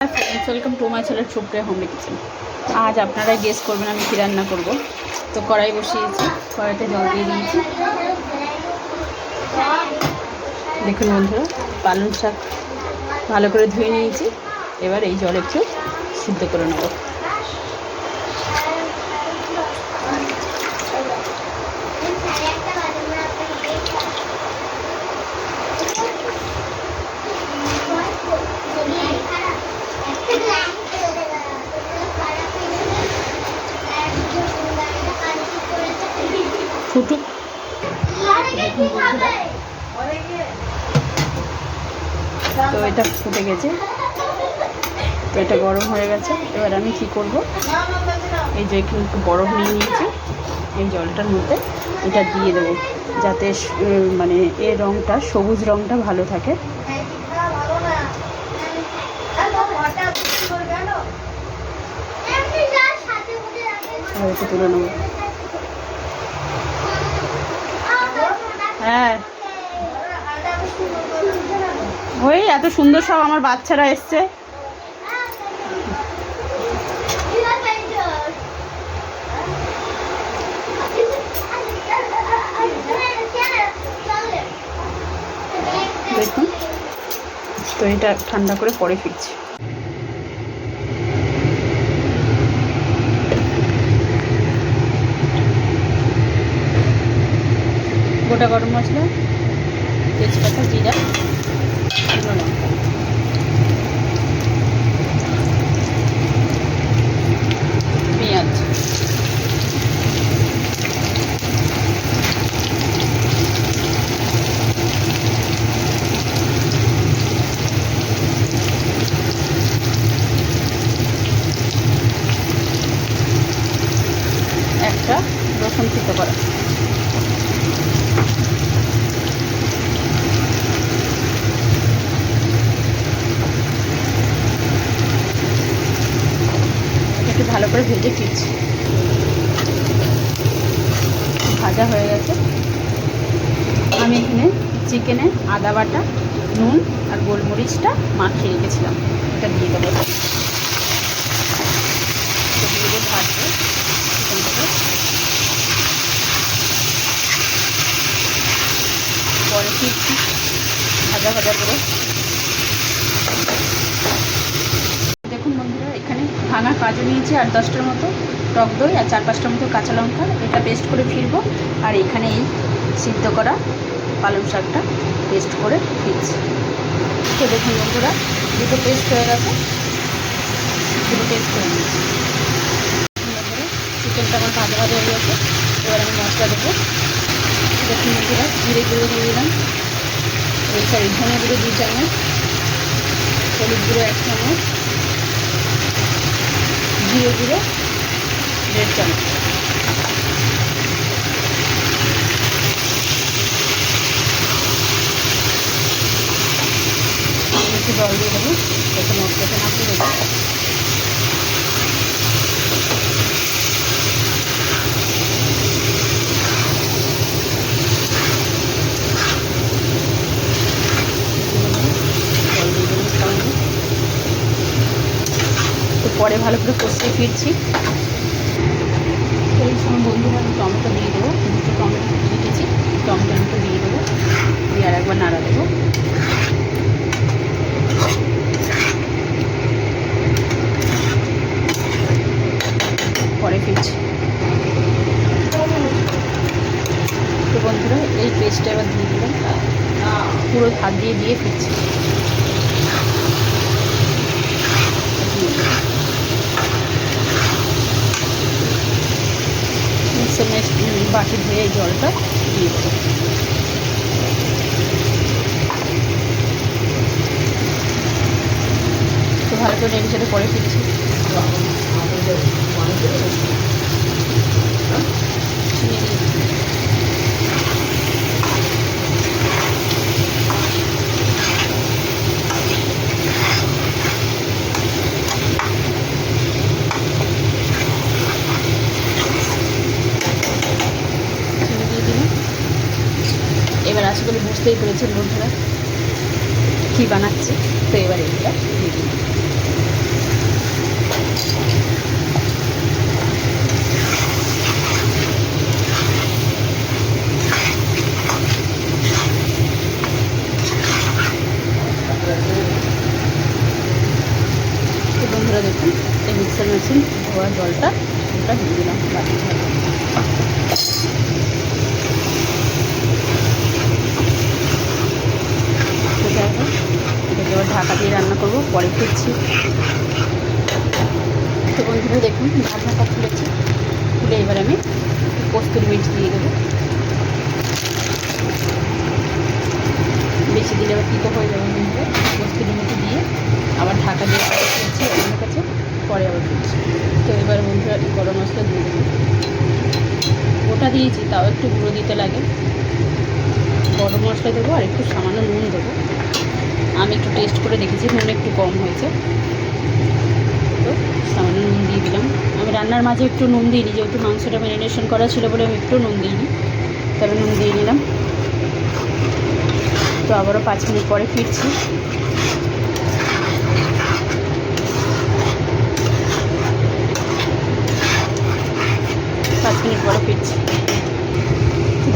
Welcome to my channel Supriya home kitchen. আজ আপনারা guess করবেন আমি কী রান্না করব। তো কড়াই বসিয়েছি, কড়াইতে জল দিয়ে দিয়েছি। দেখুন বন্ধুরা, পালং শাক ভালো করে ধুয়ে নিয়েছি। এবার এই জল একটু সিদ্ধ করে নেব। ফুটুক। তো এটা ফুটে গেছে, তো এটা গরম হয়ে গেছে। এবার আমি কি করব, এই যে একটু বরফ নিয়ে নিয়েছি, এই জলটার মধ্যে এটা দিয়ে দেবো, যাতে মানে এর রঙটা, সবুজ রঙটা ভালো থাকে। এটা তুলে নেবো। হ্যাঁ, ওই এত সুন্দর সব আমার বাচ্চারা এসছে। দেখুন, তো এটা ঠান্ডা করে পরে ফিরছি। গোটা গরম মশলা, তেজপাতা, জিরা, শুকনো লঙ্কা, পেঁয়াজ, একটা রসুন থেতো করা। একটু ভালো করে ভেজে ফিরছি। ভাজা হয়ে গেছে। আমি এখানে চিকেনে আদা বাটা, নুন আর গোলমরিচটা মাখিয়ে রেখেছিলাম, এটা দিয়ে দেবো। দিয়ে ভাজবো চিকেনটাকে। পরে ফিরছি ভাজা ভাজা করে। দেখুন বন্ধুরা, এখানে ভাঙা কাজু নিয়েছি আর 10টার মতো, টক দই আর 4-5টার মতো কাঁচা লঙ্কা, এটা পেস্ট করে ফিরবো। আর এখানে এই সিদ্ধ করা পালং শাকটা পেস্ট করে ফিরছি। তো দেখুন বন্ধুরা, দুটো পেস্ট হয়ে গেছে, দুটো পেস্ট করে নিয়েছি। চিকেনটা আমার ভাজা ভাজা হয়ে গেছে। এবার আমি মশলা দেবো। দেখুন বন্ধুরা, জিরে গুঁড়ো দিয়ে দিলাম, ধনে গুঁড়ো 2 চামচ, হলুদ গুঁড়ো 1 চামচ, জিরে গুঁড়ো 1.5 চামচ। একটু জল দিয়ে দেবো, যাতে মশলাটা না পুড়ে যায়। তো পরে ভালো করে কষিয়ে ফিরছি। তো এই সময় বন্ধুরা আমি টমেটো দিয়ে দেবো, 2টো টমেটো কেটেছি, টমেটোটা দিয়ে দেবো, দিয়ে আর একবার নাড়া দেবো। পরে ফিরছি। তো বন্ধুরা, এই পেস্টটা এবার দিয়ে দিলাম, পুরো হাত দিয়ে দিয়ে ফিরছি। বাটি ধুয়ে এই জলটা দিয়ে দেবো। তো ভালো করে নেড়ে চেড়ে পরে ফিরছি। এবার আশা করি বুঝতেই পেরেছেন বন্ধুরা কী বানাচ্ছি। তো এবার এইটা দিয়ে দিন। ডিসেল মেশিন ধোয়া জলটা ওটা দিয়ে দিলাম বাটির মধ্যে। যাই হোক, এটাকে এবার ঢাকা দিয়ে রান্না করবো, পরে ফিরছি। তো বন্ধুরা দেখুন ঢাকা খুলেছি, খুলে এবার আমি কস্তুরি মেথি দিয়ে দেবো। বেশি দিলে আবার তিতো হয়ে যাবে বন্ধুরা। কস্তুরি মেথি দিয়ে আবার ঢাকা দিয়ে ফিরছি আমার কাছে, পরে আবার ফিরছি। তো এবার বন্ধুরা গরম মশলা দিয়ে দেবো। গোটা দিয়েছি, তাও একটু গুঁড়ো দিতে লাগে। গরম মশলা দেবো আর একটু সামান্য নুন দেবো। আমি একটু টেস্ট করে দেখেছি, নুন একটু কম হয়েছে, তো সামান্য নুন দিয়ে দিলাম। আমি রান্নার মাঝে একটু নুন দিইনি, যেহেতু মাংসটা ম্যারিনেশন করা ছিল বলে আমি একটু নুন দিইনি, তবে নুন দিয়ে নিলাম। তো আবারও 5 মিনিট পরে ফিরছি।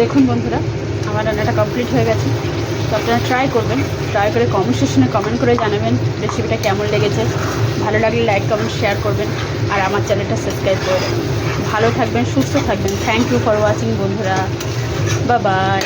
দেখুন বন্ধুরা আমার রান্নাটা কমপ্লিট হয়ে গেছে। তো আপনারা ট্রাই করবেন, ট্রাই করে কমেন্ট সেকশনে কমেন্ট করে জানাবেন রেসিপিটা কেমন লেগেছে। ভালো লাগলে লাইক কমেন্ট শেয়ার করবেন আর আমার চ্যানেলটা সাবস্ক্রাইব করবেন। ভালো থাকবেন, সুস্থ থাকবেন। থ্যাংক ইউ ফর ওয়াচিং বন্ধুরা, বাই বাই।